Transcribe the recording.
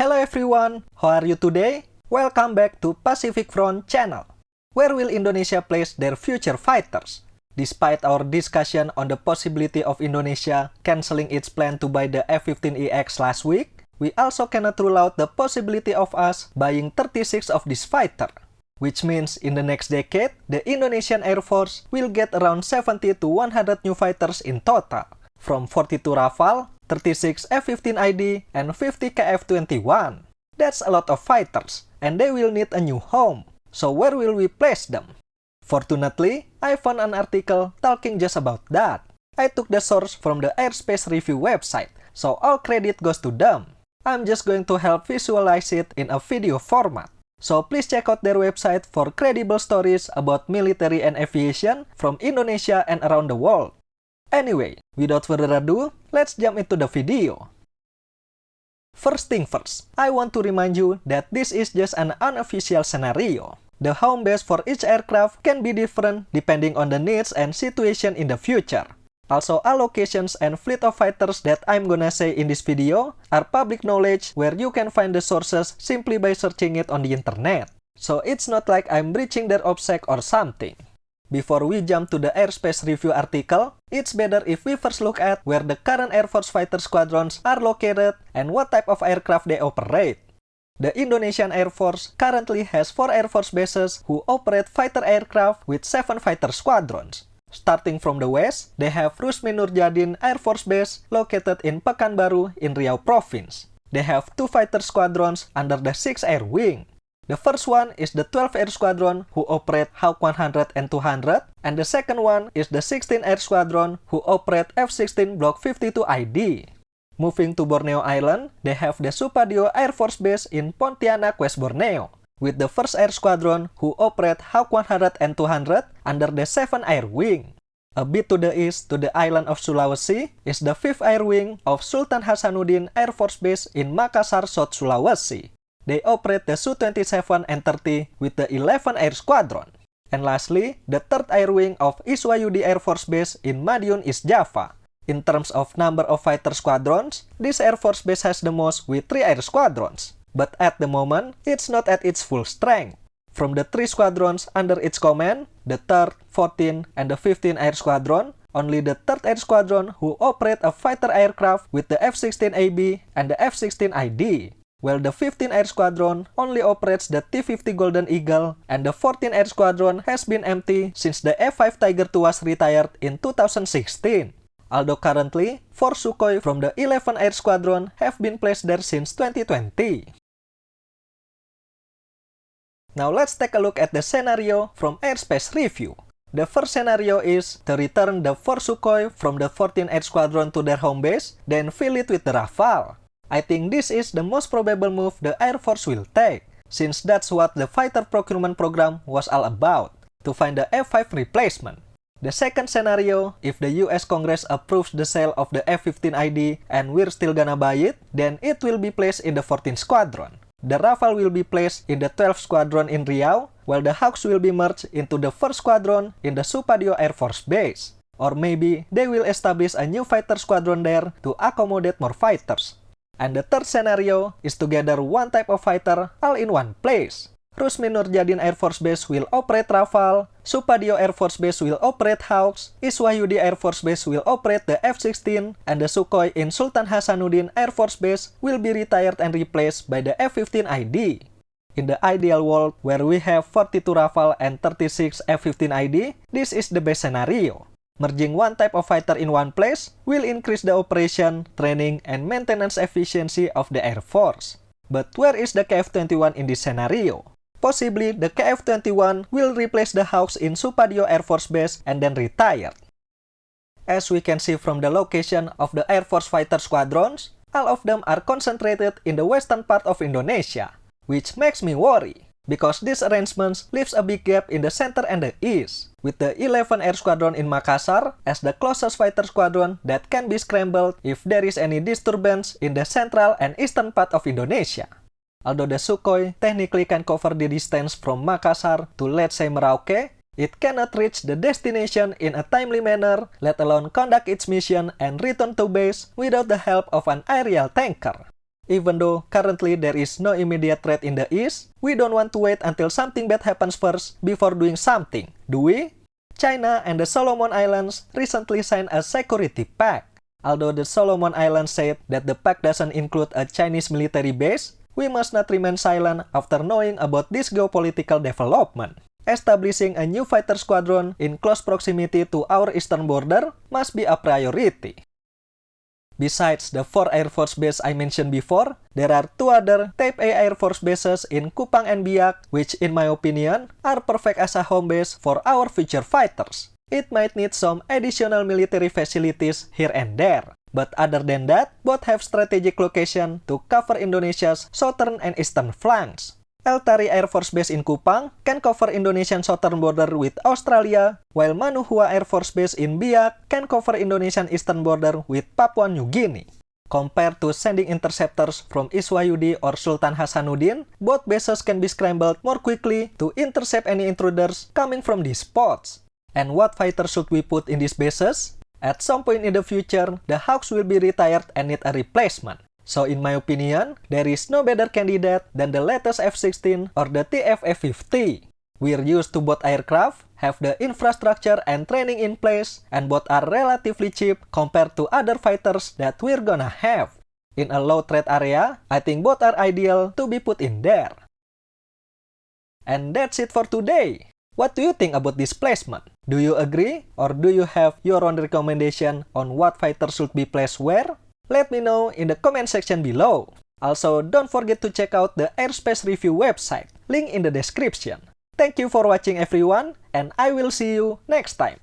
Hello everyone, how are you today? Welcome back to Pacific Front channel. Where will Indonesia place their future fighters? Despite our discussion on the possibility of Indonesia cancelling its plan to buy the F-15EX last week, we also cannot rule out the possibility of us buying 36 of this fighter. Which means in the next decade, the Indonesian Air Force will get around 70 to 100 new fighters in total, from 42 Rafale, 36 F-15ID, and 50 KF-21. That's a lot of fighters, and they will need a new home. So where will we place them? Fortunately, I found an article talking just about that. I took the source from the Airspace Review website, so all credit goes to them. I'm just going to help visualize it in a video format. So please check out their website for credible stories about military and aviation from Indonesia and around the world. Anyway, without further ado, let's jump into the video. First thing first, I want to remind you that this is just an unofficial scenario. The home base for each aircraft can be different depending on the needs and situation in the future. Also, allocations and fleet of fighters that I'm gonna say in this video are public knowledge where you can find the sources simply by searching it on the internet. So it's not like I'm breaching their OPSEC or something. Before we jump to the Airspace Review article, it's better if we first look at where the current Air Force fighter squadrons are located and what type of aircraft they operate. The Indonesian Air Force currently has 4 Air Force bases who operate fighter aircraft with 7 fighter squadrons. Starting from the west, they have Rusmi Nurjadin Air Force Base located in Pekanbaru in Riau Province. They have 2 fighter squadrons under the 6th Air Wing. The first one is the 12th Air Squadron who operate Hawk 100 and 200, and the second one is the 16th Air Squadron who operate F-16 Block 52ID. Moving to Borneo Island, they have the Supadio Air Force Base in Pontianak, West Borneo, with the 1st Air Squadron who operate Hawk 100 and 200 under the 7th Air Wing. A bit to the east to the island of Sulawesi is the 5th Air Wing of Sultan Hasanuddin Air Force Base in Makassar, South Sulawesi. They operate the Su-27 and 30 with the 11th Air Squadron. And lastly, the 3rd Air Wing of Iswayudi Air Force Base in Madiun, East Java. In terms of number of fighter squadrons, this Air Force Base has the most with 3 Air Squadrons. But at the moment, it's not at its full strength. From the 3 squadrons under its command, the 3rd, 14th, and the 15th Air Squadron, only the 3rd Air Squadron who operate a fighter aircraft with the F-16AB and the F-16ID, while the 15th Air Squadron only operates the T-50 Golden Eagle, and the 14th Air Squadron has been empty since the F-5 Tiger II was retired in 2016. Although currently, 4 Sukhoi from the 11th Air Squadron have been placed there since 2020. Now let's take a look at the scenario from Airspace Review. The first scenario is to return the 4 Sukhoi from the 14th Air Squadron to their home base, then fill it with the Rafale. I think this is the most probable move the Air Force will take, since that's what the fighter procurement program was all about, to find the F-5 replacement. The second scenario, if the US Congress approves the sale of the F-15ID and we're still gonna buy it, then it will be placed in the 14th Squadron. The Rafale will be placed in the 12th Squadron in Riau, while the Hawks will be merged into the 1st Squadron in the Supadio Air Force Base. Or maybe they will establish a new fighter squadron there to accommodate more fighters. And the third scenario is to gather one type of fighter all in one place. Rusmi Nurjadin Air Force Base will operate Rafale, Supadio Air Force Base will operate Hawks, Iswayudi Air Force Base will operate the F-16, and the Sukhoi in Sultan Hasanuddin Air Force Base will be retired and replaced by the F-15ID. In the ideal world, where we have 42 Rafale and 36 F-15ID, this is the best scenario. Merging one type of fighter in one place will increase the operation, training, and maintenance efficiency of the Air Force. But where is the KF-21 in this scenario? Possibly, the KF-21 will replace the Hawks in Supadio Air Force Base and then retire. As we can see from the location of the Air Force fighter squadrons, all of them are concentrated in the western part of Indonesia, which makes me worry, because this arrangement leaves a big gap in the center and the east, with the 11th Air Squadron in Makassar as the closest fighter squadron that can be scrambled if there is any disturbance in the central and eastern part of Indonesia. Although the Sukhoi technically can cover the distance from Makassar to, let's say, Merauke, it cannot reach the destination in a timely manner, let alone conduct its mission and return to base without the help of an aerial tanker. Even though currently there is no immediate threat in the east, we don't want to wait until something bad happens first before doing something, do we? China and the Solomon Islands recently signed a security pact. Although the Solomon Islands said that the pact doesn't include a Chinese military base, we must not remain silent after knowing about this geopolitical development. Establishing a new fighter squadron in close proximity to our eastern border must be a priority. Besides the 4 Air Force bases I mentioned before, there are 2 other Type A Air Force bases in Kupang and Biak, which in my opinion are perfect as a home base for our future fighters. It might need some additional military facilities here and there, but other than that, both have strategic location to cover Indonesia's southern and eastern flanks. El Tari Air Force Base in Kupang can cover Indonesian southern border with Australia, while Manuhua Air Force Base in Biak can cover Indonesian eastern border with Papua New Guinea. Compared to sending interceptors from Iswayudi or Sultan Hasanuddin, both bases can be scrambled more quickly to intercept any intruders coming from these spots. And what fighter should we put in these bases? At some point in the future, the Hawks will be retired and need a replacement. So in my opinion, there is no better candidate than the latest F-16 or the TF-F-50. We're used to both aircraft, have the infrastructure and training in place, and both are relatively cheap compared to other fighters that we're gonna have. In a low threat area, I think both are ideal to be put in there. And that's it for today. What do you think about this placement? Do you agree, or do you have your own recommendation on what fighter should be placed where? Let me know in the comment section below. Also, don't forget to check out the Airspace Review website, link in the description. Thank you for watching everyone, and I will see you next time.